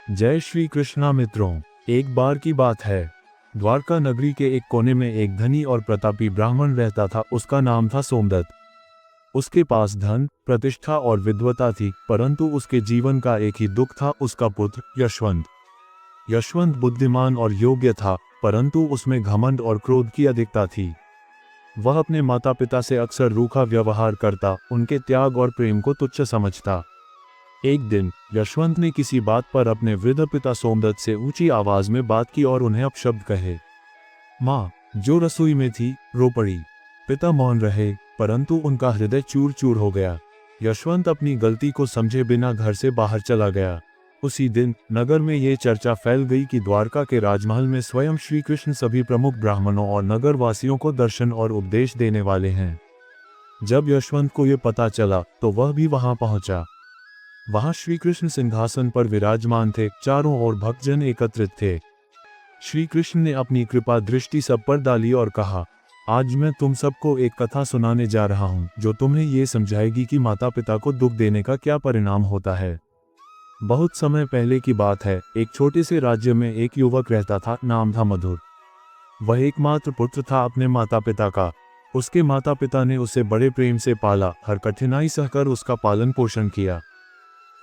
जय श्री कृष्णा मित्रों। एक बार की बात है, द्वारका नगरी के एक कोने में एक धनी और प्रतापी ब्राह्मण रहता था। उसका नाम था सोमदत्त। उसके पास धन, प्रतिष्ठा और विद्वता थी, परंतु उसके जीवन का एक ही दुख था, उसका पुत्र यशवंत। यशवंत बुद्धिमान और योग्य था, परंतु उसमें घमंड और क्रोध की अधिकता थी। वह अपने माता पिता से अक्सर रूखा व्यवहार करता, उनके त्याग और प्रेम को तुच्छ समझता। एक दिन यशवंत ने किसी बात पर अपने वृद्ध पिता सोमदत्त से ऊंची आवाज में बात की और उन्हें अपशब्द कहे। माँ, जो रसोई में थी, रो पड़ी। पिता मौन रहे, परंतु उनका हृदय चूर चूर हो गया। यशवंत अपनी गलती को समझे बिना घर से बाहर चला गया। उसी दिन नगर में ये चर्चा फैल गई कि द्वारका के राजमहल में स्वयं श्री कृष्ण सभी प्रमुख ब्राह्मणों और नगरवासियों को दर्शन और उपदेश देने वाले हैं। जब यशवंत को ये पता चला तो वह भी वहां पहुंचा। वहां श्री कृष्ण सिंहासन पर विराजमान थे, चारों ओर भक्तजन एकत्रित थे। श्री कृष्ण ने अपनी कृपा दृष्टि सब पर डाली और कहा, आज मैं तुम सबको एक कथा सुनाने जा रहा हूं, जो तुम्हें ये समझाएगी कि माता पिता को दुख देने का क्या परिणाम होता है। बहुत समय पहले की बात है, एक छोटे से राज्य में एक युवक रहता था, नाम था मधुर। वह एकमात्र पुत्र था अपने माता पिता का। उसके माता पिता ने उसे बड़े प्रेम से पाला, हर कठिनाई सहकर उसका पालन पोषण किया।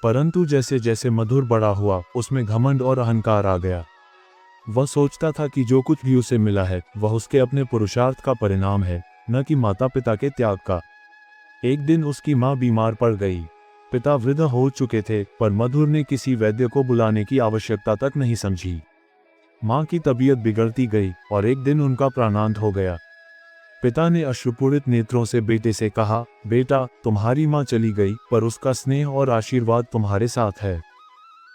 परंतु जैसे जैसे मधुर बड़ा हुआ, उसमें घमंड और अहंकार आ गया। वह सोचता था कि जो कुछ भी उसे मिला है वह उसके अपने पुरुषार्थ का परिणाम है, न कि माता पिता के त्याग का। एक दिन उसकी माँ बीमार पड़ गई। पिता वृद्ध हो चुके थे, पर मधुर ने किसी वैद्य को बुलाने की आवश्यकता तक नहीं समझी। माँ की तबीयत बिगड़ती गई और एक दिन उनका प्राणांत हो गया। पिता ने अश्रुपूरित नेत्रों से बेटे से कहा, बेटा, तुम्हारी माँ चली गई, पर उसका स्नेह और आशीर्वाद तुम्हारे साथ है।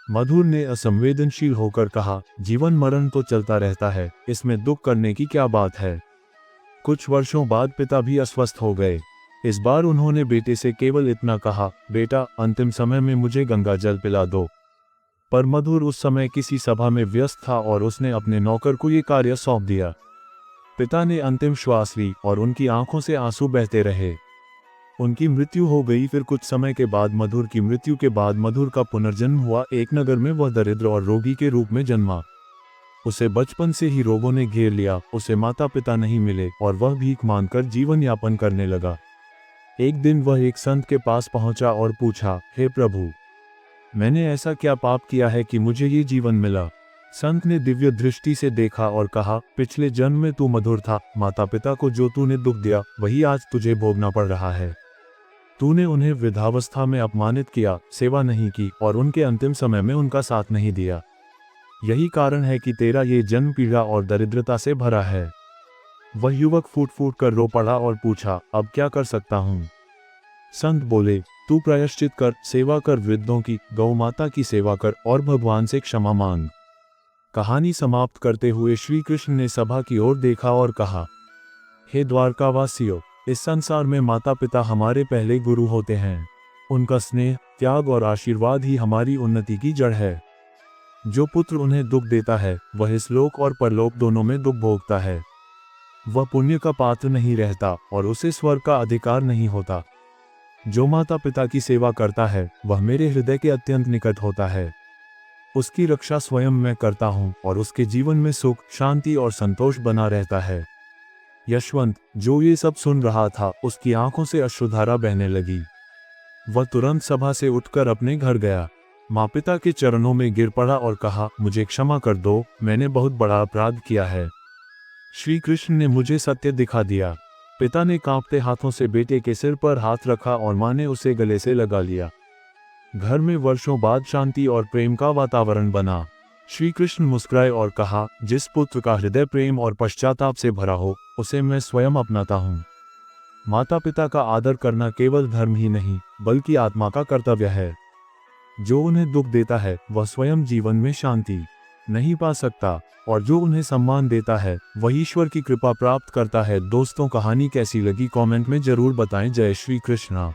मधुर ने असंवेदनशील होकर कहा, जीवन मरण तो चलता रहता है, इसमें दुख करने की क्या बात है। कुछ वर्षों बाद पिता भी अस्वस्थ हो गए। इस बार उन्होंने बेटे से केवल इतना कहा, बेटा, अंतिम समय में मुझे गंगा जल पिला दो। पर मधुर उस समय किसी सभा में व्यस्त था और उसने अपने नौकर को ये कार्य सौंप दिया। पिता ने अंतिम श्वास ली और उनकी आंखों से आंसू बहते रहे। उनकी मृत्यु हो गई। फिर कुछ समय के बाद मधुर की मृत्यु के बाद मधुर का पुनर्जन्म हुआ। एक नगर में वह दरिद्र और रोगी के रूप में जन्मा। उसे बचपन से ही रोगों ने घेर लिया। उसे माता पिता नहीं मिले और वह भीख मांगकर जीवन यापन करने लगा। एक दिन वह एक संत के पास पहुंचा और पूछा, हे प्रभु, मैंने ऐसा क्या पाप किया है कि मुझे ये जीवन मिला। संत ने दिव्य दृष्टि से देखा और कहा, पिछले जन्म में तू मधुर था। माता पिता को जो तूने दुख दिया वही आज तुझे भोगना पड़ रहा है। तूने उन्हें वृद्धावस्था में अपमानित किया, सेवा नहीं की और उनके अंतिम समय में उनका साथ नहीं दिया। यही कारण है कि तेरा ये जन्म पीड़ा और दरिद्रता से भरा है। वह युवक फूट फूट कर रो पड़ा और पूछा, अब क्या कर सकता हूँ। संत बोले, तू प्रायश्चित कर, सेवा कर, वृद्धों की, गौ माता की सेवा कर और भगवान से क्षमा मांग। कहानी समाप्त करते हुए श्री कृष्ण ने सभा की ओर देखा और कहा, हे द्वारकावासियों, इस संसार में माता पिता हमारे पहले गुरु होते हैं। उनका स्नेह, त्याग और आशीर्वाद ही हमारी उन्नति की जड़ है। जो पुत्र उन्हें दुख देता है वह इस लोक और परलोक दोनों में दुख भोगता है। वह पुण्य का पात्र नहीं रहता और उसे स्वर्ग का अधिकार नहीं होता। जो माता पिता की सेवा करता है वह मेरे हृदय के अत्यंत निकट होता है। उसकी रक्षा स्वयं मैं करता हूँ और उसके जीवन में सुख, शांति और संतोष बना रहता है। यशवंत, जो ये सब सुन रहा था, उसकी आंखों से अश्रुधारा बहने लगी। वह तुरंत सभा से उठकर अपने घर गया। माँ पिता के चरणों में गिर पड़ा और कहा, मुझे क्षमा कर दो, मैंने बहुत बड़ा अपराध किया है। श्री कृष्ण ने मुझे सत्य दिखा दिया। पिता ने कांपते हाथों से बेटे के सिर पर हाथ रखा और माँ ने उसे गले से लगा लिया। घर में वर्षों बाद शांति और प्रेम का वातावरण बना। श्री कृष्ण मुस्कुराए और कहा, जिस पुत्र का हृदय प्रेम और पश्चाताप से भरा हो, उसे मैं स्वयं अपनाता हूँ। माता पिता का आदर करना केवल धर्म ही नहीं, बल्कि आत्मा का कर्तव्य है। जो उन्हें दुख देता है वह स्वयं जीवन में शांति नहीं पा सकता, और जो उन्हें सम्मान देता है वह ईश्वर की कृपा प्राप्त करता है। दोस्तों, कहानी कैसी लगी कमेंट में जरूर बताएं। जय श्री कृष्ण।